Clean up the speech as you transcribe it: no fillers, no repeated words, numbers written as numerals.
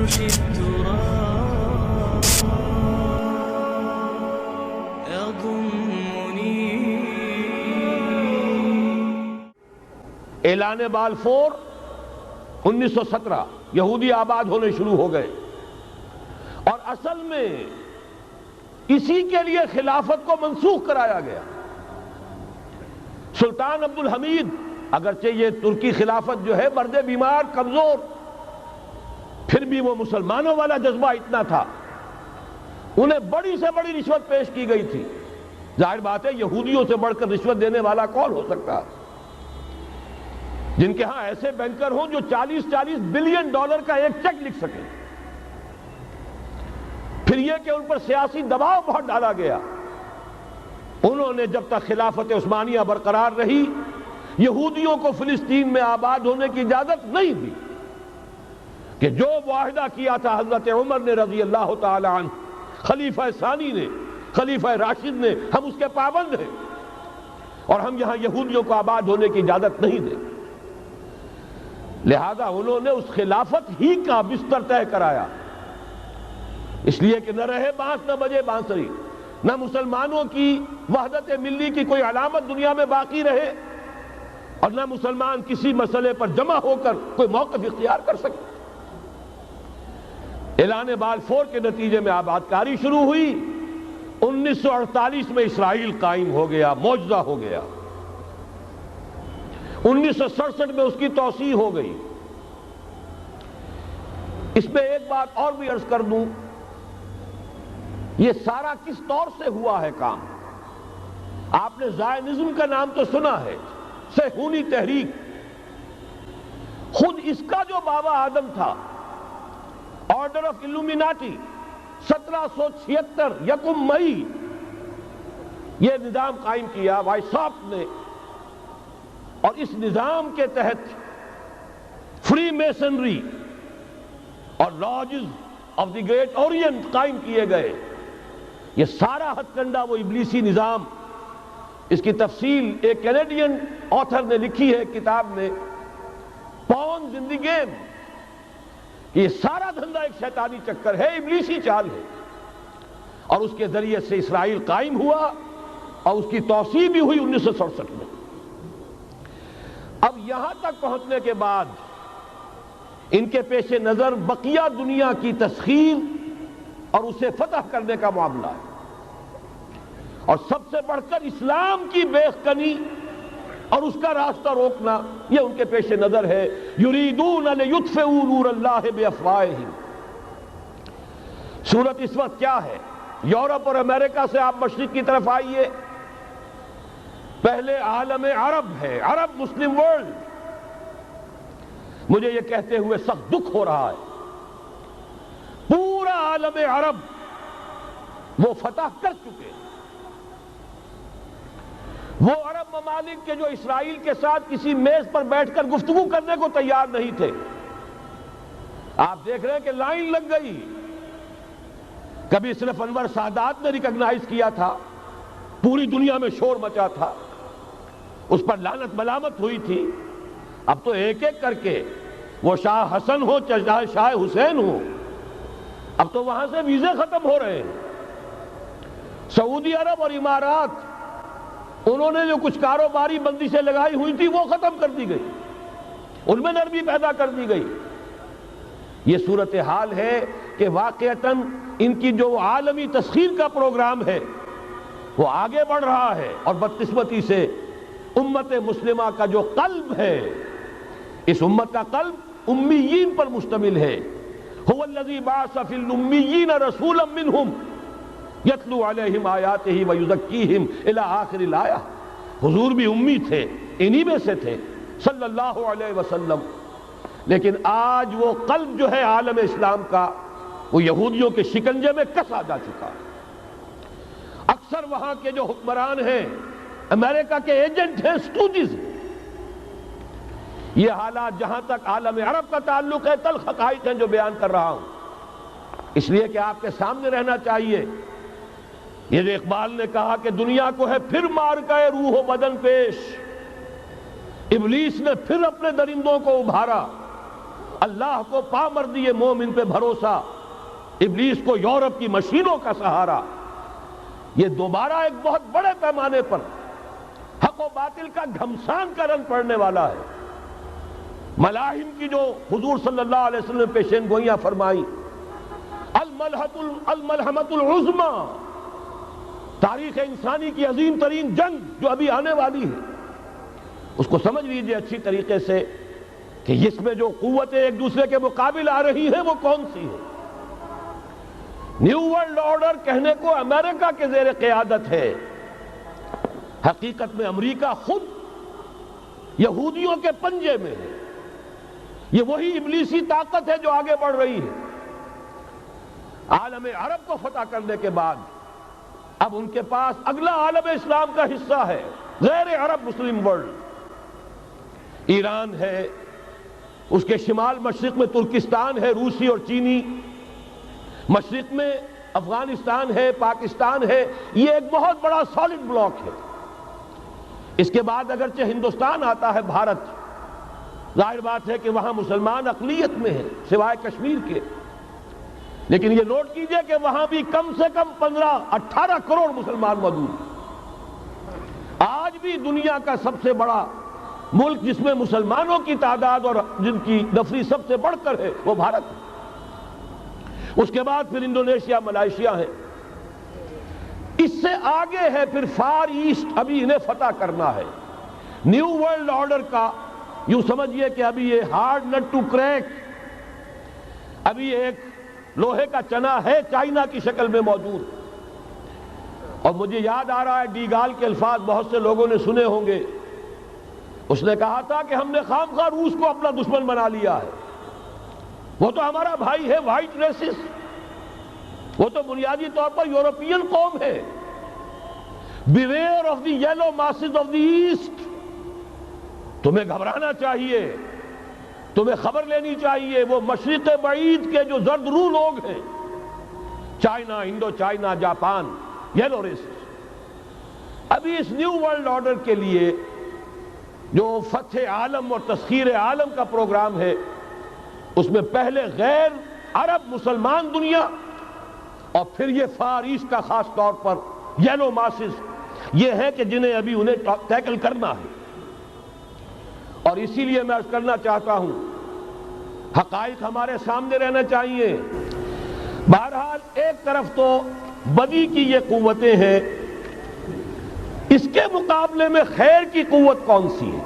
فرش التراب يضمني. اعلان بالفور 1917 یہودی آباد ہونے شروع ہو گئے، اور اصل میں اسی کے لیے خلافت کو منسوخ کرایا گیا. سلطان عبد الحمید، اگرچہ یہ ترکی خلافت جو ہے مرد بیمار کمزور، پھر بھی وہ مسلمانوں والا جذبہ اتنا تھا، انہیں بڑی سے بڑی رشوت پیش کی گئی تھی. ظاہر بات ہے یہودیوں سے بڑھ کر رشوت دینے والا کون ہو سکتا، جن کے ہاں ایسے بینکر ہوں جو 40 بلین ڈالر کا ایک چیک لکھ سکیں. پھر یہ کہ ان پر سیاسی دباؤ بہت ڈالا گیا. انہوں نے جب تک خلافت عثمانیہ برقرار رہی یہودیوں کو فلسطین میں آباد ہونے کی اجازت نہیں دی، کہ جو معاہدہ کیا تھا حضرت عمر نے رضی اللہ تعالی عنہ، خلیفہ ثانی نے، خلیفہ راشد نے، ہم اس کے پابند ہیں اور ہم یہاں یہودیوں کو آباد ہونے کی اجازت نہیں دیں. لہذا انہوں نے اس خلافت ہی کا بستر طے کرایا، اس لیے کہ نہ رہے بانس نہ بجے بانسری، نہ مسلمانوں کی وحدت ملی کی کوئی علامت دنیا میں باقی رہے، اور نہ مسلمان کسی مسئلے پر جمع ہو کر کوئی موقف اختیار کر سکے. اعلان بالفور کے نتیجے میں آباد کاری شروع ہوئی. 1948 میں اسرائیل قائم ہو گیا، معجزہ ہو گیا. 1967 میں اس کی توسیع ہو گئی. اس میں ایک بات اور بھی عرض کر دوں، یہ سارا کس طور سے ہوا ہے کام؟ آپ نے زائنزم کا نام تو سنا ہے، صہیونی تحریک. خود اس کا جو بابا آدم تھا، آرڈر آف الومیناٹی، 1776 یکم مئی یہ نظام قائم کیا وائساپ نے، اور اس نظام کے تحت فری میسنری اور lodges of the great Orient قائم کیے گئے. یہ سارا ہتھ کنڈا وہ ابلیسی نظام، اس کی تفصیل ایک کینیڈین آتھر نے لکھی ہے کتاب میں، پاونز ان دی گیم، کہ یہ سارا دھندا ایک شیطانی چکر ہے، ابلیسی چال ہے. اور اس کے ذریعے سے اسرائیل قائم ہوا اور اس کی توسیع بھی ہوئی 1967 میں. اب یہاں تک پہنچنے کے بعد ان کے پیش نظر بقیہ دنیا کی تسخیر اور اسے فتح کرنے کا معاملہ ہے، اور سب سے بڑھ کر اسلام کی بیخ-کنی اور اس کا راستہ روکنا، یہ ان کے پیش نظر ہے. یریدون لیطفئوا نور اللہ بافواہہم. صورت اس وقت کیا ہے؟ یورپ اور امریکہ سے آپ مشرق کی طرف آئیے، پہلے عالم عرب ہے، عرب مسلم ورلڈ. مجھے یہ کہتے ہوئے سخت دکھ ہو رہا ہے، پورا عالم عرب وہ فتح کر چکے. وہ عرب ممالک کے جو اسرائیل کے ساتھ کسی میز پر بیٹھ کر گفتگو کرنے کو تیار نہیں تھے، آپ دیکھ رہے ہیں کہ لائن لگ گئی. کبھی صرف انور سادات نے ریکگنائز کیا تھا، پوری دنیا میں شور مچا تھا، اس پر لعنت ملامت ہوئی تھی. اب تو ایک ایک کر کے، وہ شاہ حسن ہو چاہے شاہ حسین ہو، اب تو وہاں سے ویزے ختم ہو رہے ہیں. سعودی عرب اور امارات، انہوں نے جو کچھ کاروباری بندشیں لگائی ہوئی تھی وہ ختم کر دی گئی، ان میں نرمی پیدا کر دی گئی. یہ صورتحال ہے کہ واقعتاً ان کی جو عالمی تسخیر کا پروگرام ہے وہ آگے بڑھ رہا ہے، اور بدقسمتی سے امت مسلمہ کا جو قلب ہے، اس امت کا قلب امیین پر مشتمل ہے. هو الذی بعث فی الامیین رسولا منہم یتلو علیہم آیاتہ ویزکیہم الی آخر الآیہ. حضور بھی امی تھے، انہی میں سے تھے صلی اللہ علیہ وسلم. لیکن آج وہ قلب جو ہے عالم اسلام کا، وہ یہودیوں کے شکنجے میں کسا جا چکا. اکثر وہاں کے جو حکمران ہیں امریکہ کے ایجنٹ ہیں، سٹوجز. یہ حالات جہاں تک عالم عرب کا تعلق ہے تلخ حقائق ہیں جو بیان کر رہا ہوں، اس لیے کہ آپ کے سامنے رہنا چاہیے. یہ جو اقبال نے کہا کہ دنیا کو ہے پھر مارکہ روح و بدن پیش، ابلیس نے پھر اپنے درندوں کو ابھارا اللہ کو پامردی مومن پہ بھروسہ، ابلیس کو یورپ کی مشینوں کا سہارا، یہ دوبارہ ایک بہت بڑے پیمانے پر حق و باطل کا گھمسان کا رنگ پڑنے والا ہے۔ ملاحم کی جو حضور صلی اللہ علیہ وسلم نے پیشین گوئیاں فرمائی، الملحمۃ العظمیٰ، تاریخ انسانی کی عظیم ترین جنگ جو ابھی آنے والی ہے، اس کو سمجھ لیجئے اچھی طریقے سے کہ اس میں جو قوتیں ایک دوسرے کے مقابل آ رہی ہیں وہ کون سی ہیں۔ نیو ورلڈ آرڈر کہنے کو امریکہ کے زیر قیادت ہے، حقیقت میں امریکہ خود یہودیوں کے پنجے میں ہے۔ یہ وہی ابلیسی طاقت ہے جو آگے بڑھ رہی ہے۔ عالم عرب کو فتح کرنے کے بعد اب ان کے پاس اگلا عالم اسلام کا حصہ ہے، غیر عرب مسلم ورلڈ۔ ایران ہے، اس کے شمال مشرق میں ترکستان ہے، روسی اور چینی، مشرق میں افغانستان ہے، پاکستان ہے، یہ ایک بہت بڑا سالڈ بلاک ہے۔ اس کے بعد اگرچہ ہندوستان آتا ہے، بھارت، ظاہر بات ہے کہ وہاں مسلمان اقلیت میں ہیں سوائے کشمیر کے، لیکن یہ نوٹ کیجئے کہ وہاں بھی کم سے کم 15-18 کروڑ مسلمان موجود ہیں۔ آج بھی دنیا کا سب سے بڑا ملک جس میں مسلمانوں کی تعداد اور جن کی نفری سب سے بڑھ کر ہے وہ بھارت ہے۔ اس کے بعد پھر انڈونیشیا، ملائیشیا ہے، اس سے آگے ہے پھر فار ایسٹ، ابھی انہیں فتح کرنا ہے۔ نیو ورلڈ آرڈر کا یوں سمجھئے کہ ابھی یہ ہارڈ نٹ ٹو کریک، ابھی ایک لوہے کا چنا ہے چائنا کی شکل میں موجود۔ اور مجھے یاد آ رہا ہے ڈی گال کے الفاظ بہت سے لوگوں نے سنے ہوں گے، اس نے کہا تھا کہ ہم نے خام خواہ روس کو اپنا دشمن بنا لیا ہے، وہ تو ہمارا بھائی ہے، وائٹ ریسس، وہ تو بنیادی طور پر یورپین قوم ہے۔ Beware of the yellow masses of the east, تمہیں گھبرانا چاہیے، تمہیں خبر لینی چاہیے، وہ مشرق بعید کے جو زرد رو لوگ ہیں، China, Indo China, Japan, yellow races. ابھی اس نیو ورلڈ آرڈر کے لیے جو فتح عالم اور تسخیر عالم کا پروگرام ہے، اس میں پہلے غیر عرب مسلمان دنیا اور پھر یہ فار ایسٹ کا خاص طور پر یلو ماسز، یہ ہے کہ جنہیں ابھی انہیں ٹیکل کرنا ہے۔ اور اسی لیے میں عرض کرنا چاہتا ہوں، حقائق ہمارے سامنے رہنا چاہیے۔ بہرحال ایک طرف تو بدی کی یہ قوتیں ہیں، اس کے مقابلے میں خیر کی قوت کون سی ہے؟